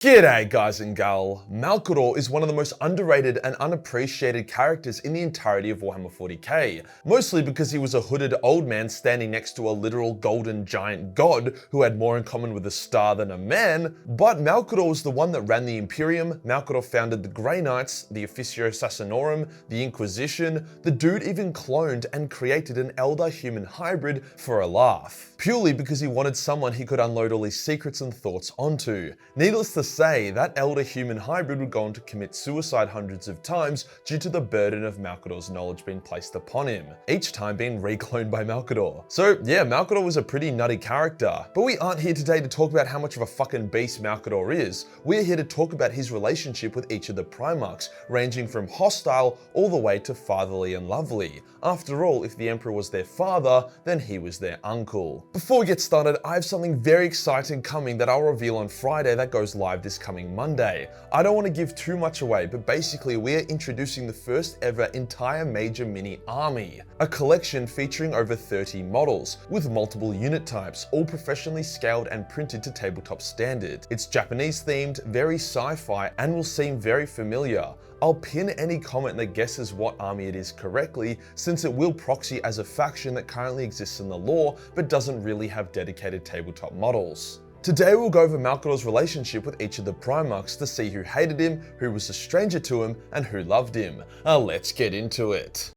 G'day guys and gal. Malcador is one of the most underrated and unappreciated characters in the entirety of Warhammer 40k, mostly because he was a hooded old man standing next to a literal golden giant god who had more in common with a star than a man, but Malcador was the one that ran the Imperium. Malcador founded the Grey Knights, the Officio Assassinorum, the Inquisition. The dude even cloned and created an elder human hybrid for a laugh, purely because he wanted someone he could unload all his secrets and thoughts onto. Needless to say, that elder human hybrid would go on to commit suicide hundreds of times due to the burden of Malcador's knowledge being placed upon him, each time being recloned by Malcador. So yeah, Malcador was a pretty nutty character, but we aren't here today to talk about how much of a fucking beast Malcador is. We're here to talk about his relationship with each of the Primarchs, ranging from hostile all the way to fatherly and lovely. After all, if the Emperor was their father, then he was their uncle. Before we get started, I have something very exciting coming that I'll reveal on Friday that goes live this coming Monday. I don't want to give too much away, but basically we are introducing the first ever entire major mini army. A collection featuring over 30 models, with multiple unit types, all professionally scaled and printed to tabletop standard. It's Japanese themed, very sci-fi, and will seem very familiar. I'll pin any comment that guesses what army it is correctly, since it will proxy as a faction that currently exists in the lore, but doesn't really have dedicated tabletop models. Today we'll go over Malcador's relationship with each of the Primarchs to see who hated him, who was a stranger to him, and who loved him. Let's get into it.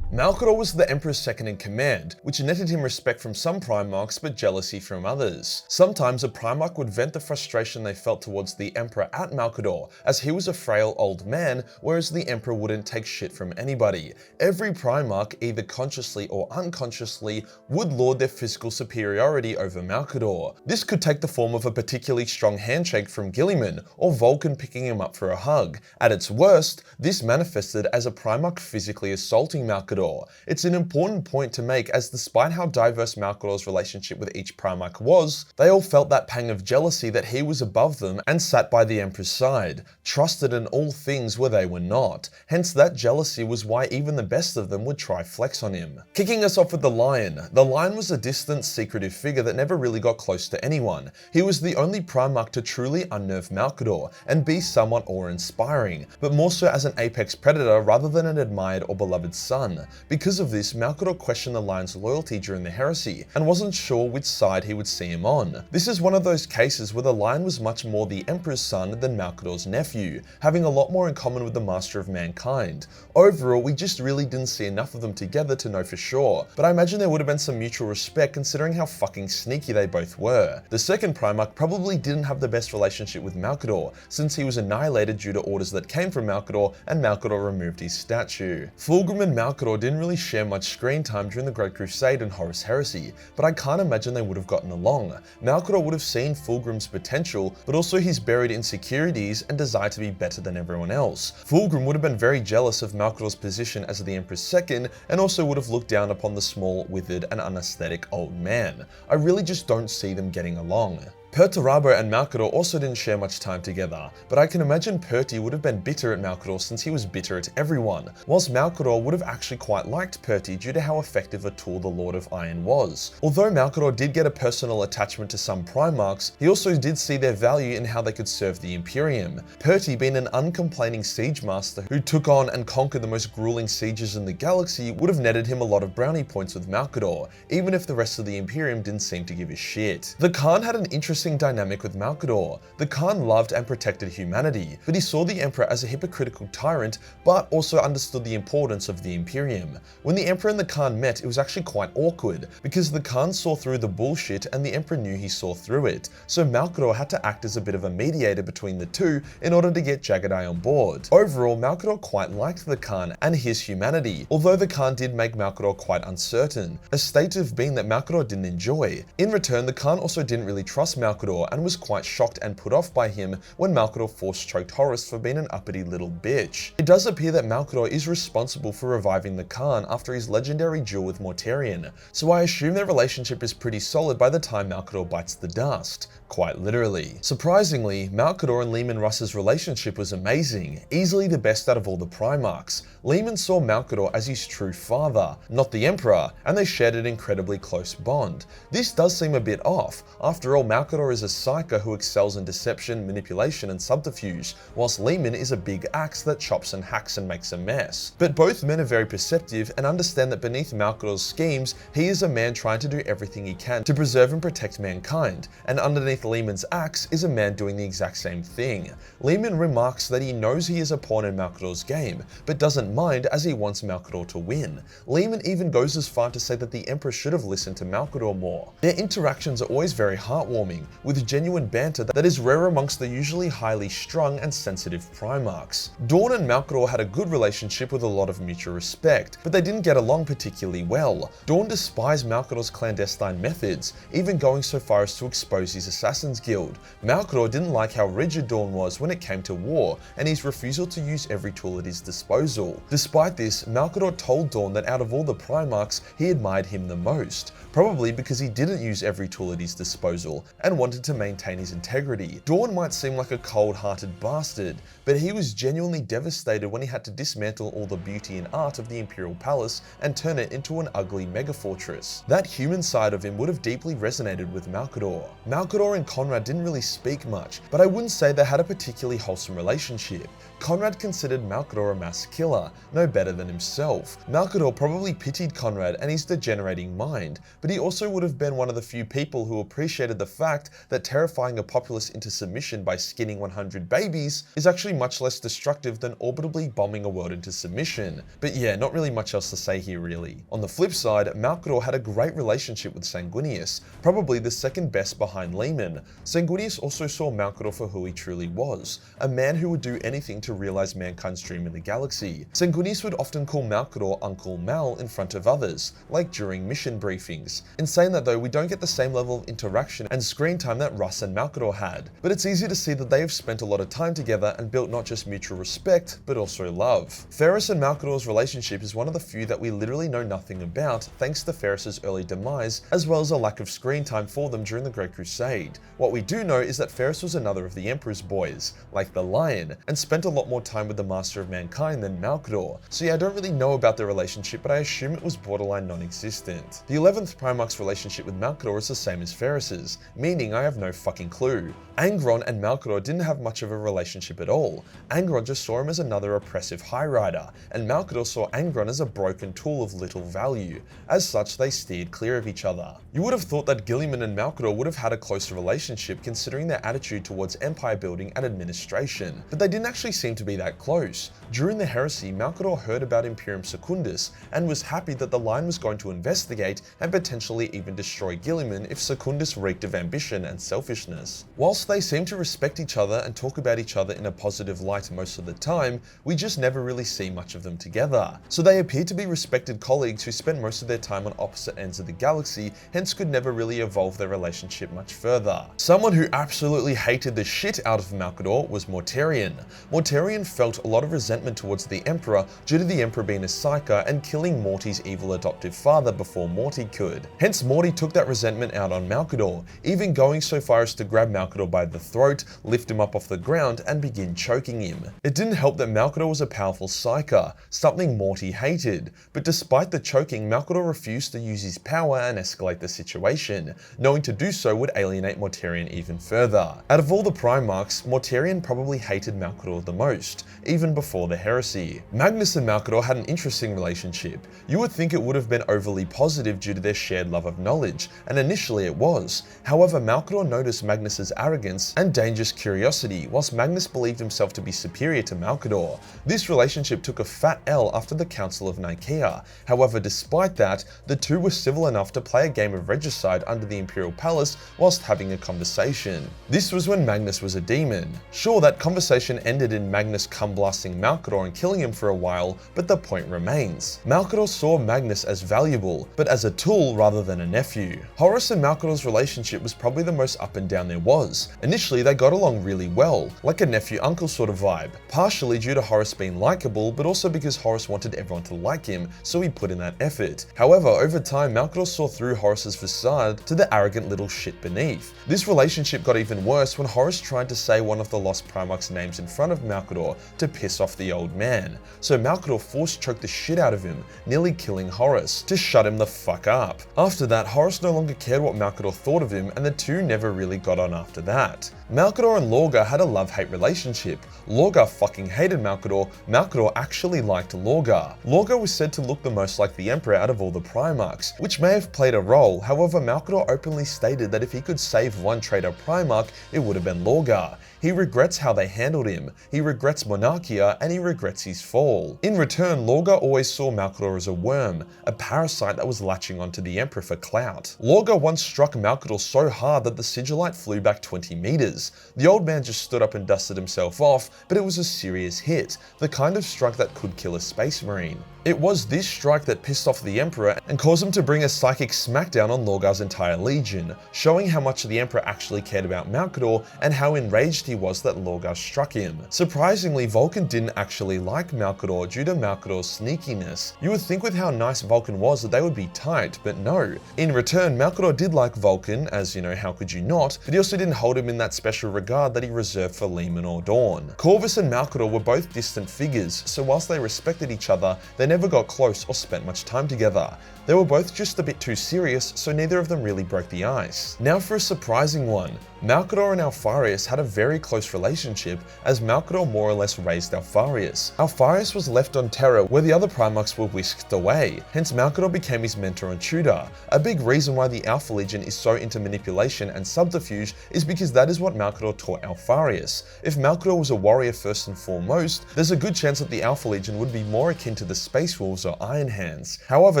Malcador was the Emperor's second in command, which netted him respect from some Primarchs but jealousy from others. Sometimes a Primarch would vent the frustration they felt towards the Emperor at Malcador, as he was a frail old man, whereas the Emperor wouldn't take shit from anybody. Every Primarch, either consciously or unconsciously, would lord their physical superiority over Malcador. This could take the form of a particularly strong handshake from Guilliman, or Vulcan picking him up for a hug. At its worst, this manifested as a Primarch physically assaulting Malcador. It's an important point to make, as despite how diverse Malcador's relationship with each Primarch was, they all felt that pang of jealousy that he was above them and sat by the Emperor's side, trusted in all things where they were not. Hence that jealousy was why even the best of them would try flex on him. Kicking us off with the Lion. The Lion was a distant, secretive figure that never really got close to anyone. He was the only Primarch to truly unnerve Malcador and be somewhat awe-inspiring, but more so as an apex predator rather than an admired or beloved son. Because of this, Malcador questioned the Lion's loyalty during the heresy, and wasn't sure which side he would see him on. This is one of those cases where the Lion was much more the Emperor's son than Malcador's nephew, having a lot more in common with the Master of Mankind. Overall, we just really didn't see enough of them together to know for sure, but I imagine there would have been some mutual respect considering how fucking sneaky they both were. The second Primarch probably didn't have the best relationship with Malcador, since he was annihilated due to orders that came from Malcador, and Malcador removed his statue. Fulgrim and Malcador didn't really share much screen time during the Great Crusade and Horus Heresy, but I can't imagine they would have gotten along. Malcador would have seen Fulgrim's potential, but also his buried insecurities and desire to be better than everyone else. Fulgrim would have been very jealous of Malcador's position as the Emperor's second, and also would have looked down upon the small, withered, and unaesthetic old man. I really just don't see them getting along. Perturabo and Malcador also didn't share much time together, but I can imagine Perty would have been bitter at Malcador since he was bitter at everyone, whilst Malcador would have actually quite liked Perty due to how effective a tool the Lord of Iron was. Although Malcador did get a personal attachment to some Primarchs, he also did see their value in how they could serve the Imperium. Perty, being an uncomplaining siege master who took on and conquered the most grueling sieges in the galaxy, would have netted him a lot of brownie points with Malcador, even if the rest of the Imperium didn't seem to give a shit. The Khan had an interesting dynamic with Malcador. The Khan loved and protected humanity, but he saw the Emperor as a hypocritical tyrant, but also understood the importance of the Imperium. When the Emperor and the Khan met, it was actually quite awkward, because the Khan saw through the bullshit and the Emperor knew he saw through it, so Malcador had to act as a bit of a mediator between the two in order to get Jagged Eye on board. Overall, Malcador quite liked the Khan and his humanity, although the Khan did make Malcador quite uncertain, a state of being that Malcador didn't enjoy. In return, the Khan also didn't really trust Malcador Malcador and was quite shocked and put off by him when Malcador force-choked Horus for being an uppity little bitch. It does appear that Malcador is responsible for reviving the Khan after his legendary duel with Mortarion, so I assume their relationship is pretty solid by the time Malcador bites the dust, quite literally. Surprisingly, Malcador and Leman Russ's relationship was amazing, easily the best out of all the Primarchs. Leman saw Malcador as his true father, not the Emperor, and they shared an incredibly close bond. This does seem a bit off. After all, Malcador is a psyker who excels in deception, manipulation, and subterfuge, whilst Leman is a big axe that chops and hacks and makes a mess. But both men are very perceptive and understand that beneath Malcador's schemes, he is a man trying to do everything he can to preserve and protect mankind, and underneath Leman's axe is a man doing the exact same thing. Leman remarks that he knows he is a pawn in Malcador's game, but doesn't mind as he wants Malcador to win. Leman even goes as far to say that the Emperor should have listened to Malcador more. Their interactions are always very heartwarming, with genuine banter that is rare amongst the usually highly strung and sensitive Primarchs. Dawn and Malcador had a good relationship with a lot of mutual respect, but they didn't get along particularly well. Dawn despised Malcador's clandestine methods, even going so far as to expose his Assassin's Guild. Malcador didn't like how rigid Dawn was when it came to war, and his refusal to use every tool at his disposal. Despite this, Malcador told Dawn that out of all the Primarchs, he admired him the most, probably because he didn't use every tool at his disposal, and wanted to maintain his integrity. Dawn might seem like a cold-hearted bastard, but he was genuinely devastated when he had to dismantle all the beauty and art of the Imperial Palace and turn it into an ugly megafortress. That human side of him would have deeply resonated with Malcador. Malcador and Conrad didn't really speak much, but I wouldn't say they had a particularly wholesome relationship. Conrad considered Malcador a mass killer, no better than himself. Malcador probably pitied Conrad and his degenerating mind, but he also would have been one of the few people who appreciated the fact that terrifying a populace into submission by skinning 100 babies is actually much less destructive than orbitably bombing a world into submission. But yeah, not really much else to say here really. On the flip side, Malcador had a great relationship with Sanguinius, probably the second best behind Leman. Sanguinius also saw Malcador for who he truly was, a man who would do anything to realize mankind's dream in the galaxy. Sanguinius would often call Malcador Uncle Mal in front of others, like during mission briefings. In saying that though, we don't get the same level of interaction and screen time that Russ and Malcador had, but it's easy to see that they have spent a lot of time together and built not just mutual respect, but also love. Ferrus and Malcador's relationship is one of the few that we literally know nothing about, thanks to Ferrus's early demise, as well as a lack of screen time for them during the Great Crusade. What we do know is that Ferrus was another of the Emperor's boys, like the Lion, and spent a lot more time with the Master of Mankind than Malcador, so yeah, I don't really know about their relationship, but I assume it was borderline non-existent. The 11th Primarch's relationship with Malcador is the same as Ferrus's, meaning I have no fucking clue. Angron and Malcador didn't have much of a relationship at all. Angron just saw him as another oppressive High Rider, and Malcador saw Angron as a broken tool of little value. As such, they steered clear of each other. You would have thought that Guilliman and Malcador would have had a closer relationship considering their attitude towards empire building and administration, but they didn't actually seem to be that close. During the heresy, Malcador heard about Imperium Secundus and was happy that the line was going to investigate and potentially even destroy Guilliman if Secundus reeked of ambition and selfishness. Whilst they seem to respect each other and talk about each other in a positive light most of the time, we just never really see much of them together. So they appear to be respected colleagues who spend most of their time on opposite ends of the galaxy, hence could never really evolve their relationship much further. Someone who absolutely hated the shit out of Malcador was Mortarion. Mortarion felt a lot of resentment towards the Emperor due to the Emperor being a psyker and killing Morty's evil adoptive father before Morty could. Hence Morty took that resentment out on Malcador, even going so far as to grab Malcador by the throat, lift him up off the ground and begin choking him. It didn't help that Malcador was a powerful psyker, something Morty hated, but despite the choking, Malcador refused to use his power and escalate the situation, knowing to do so would alienate Mortarion even further. Out of all the Primarchs, Mortarion probably hated Malcador the most, even before the heresy. Magnus and Malcador had an interesting relationship. You would think it would have been overly positive due to their shared love of knowledge, and initially it was. However, Malcador noticed Magnus's arrogance and dangerous curiosity, whilst Magnus believed himself to be superior to Malcador. This relationship took a fat L after the Council of Nicaea. However, despite that, the two were civil enough to play a game of regicide under the Imperial Palace whilst having a conversation. This was when Magnus was a demon. Sure, that conversation ended in Magnus cum blasting Malcador and killing him for a while, but the point remains. Malcador saw Magnus as valuable, but as a tool rather than a nephew. Horus and Malcador's relationship was probably probably the most up and down there was. Initially, they got along really well, like a nephew-uncle sort of vibe, partially due to Horus being likable, but also because Horus wanted everyone to like him, so he put in that effort. However, over time, Malcador saw through Horus's facade to the arrogant little shit beneath. This relationship got even worse when Horus tried to say one of the lost Primarchs' names in front of Malcador to piss off the old man. So Malcador force-choked the shit out of him, nearly killing Horus, to shut him the fuck up. After that, Horus no longer cared what Malcador thought of him, and the two never really got on after that. Malcador and Lorgar had a love-hate relationship. Lorgar fucking hated Malcador. Malcador actually liked Lorgar. Lorgar was said to look the most like the Emperor out of all the Primarchs, which may have played a role. However, Malcador openly stated that if he could save one traitor Primarch, it would have been Lorgar. He regrets how they handled him, he regrets Monarchia, and he regrets his fall. In return, Lorgar always saw Malcador as a worm, a parasite that was latching onto the Emperor for clout. Lorgar once struck Malcador so hard that the sigillite flew back 20 meters. The old man just stood up and dusted himself off, but it was a serious hit, the kind of strike that could kill a space marine. It was this strike that pissed off the Emperor and caused him to bring a psychic smackdown on Lorgar's entire legion, showing how much the Emperor actually cared about Malcador and how enraged he was that Lorgar struck him. Surprisingly, Vulcan didn't actually like Malcador due to Malcador's sneakiness. You would think with how nice Vulcan was that they would be tight, but no. In return, Malcador did like Vulcan, as you know, how could you not, but he also didn't hold him in that special regard that he reserved for Leman or Dawn. Corvus and Malcador were both distant figures, so whilst they respected each other, they never got close or spent much time together. They were both just a bit too serious, so neither of them really broke the ice. Now for a surprising one. Malcador and Alfarius had a very close relationship, as Malcador more or less raised Alfarius. Alfarius was left on Terra where the other Primarchs were whisked away, hence Malcador became his mentor and tutor. A big reason why the Alpha Legion is so into manipulation and subterfuge is because that is what Malcador taught Alfarius. If Malcador was a warrior first and foremost, there's a good chance that the Alpha Legion would be more akin to the Space Wolves or Iron Hands. However,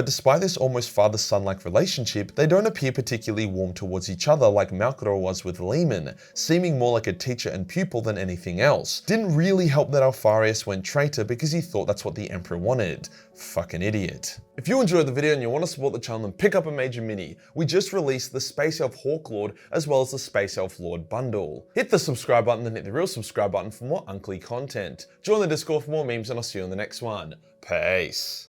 despite this almost father-son-like relationship, they don't appear particularly warm towards each other like Malcador was with Leman, seeming more like a teacher and pupil than anything else. Didn't really help that Alfarius went traitor because he thought that's what the Emperor wanted. Fucking idiot. If you enjoyed the video and you want to support the channel, then pick up a major mini. We just released the Space Elf Hawk Lord as well as the Space Elf Lord bundle. Hit the subscribe button and hit the real subscribe button for more Uncly content. Join the Discord for more memes and I'll see you in the next one. Peace.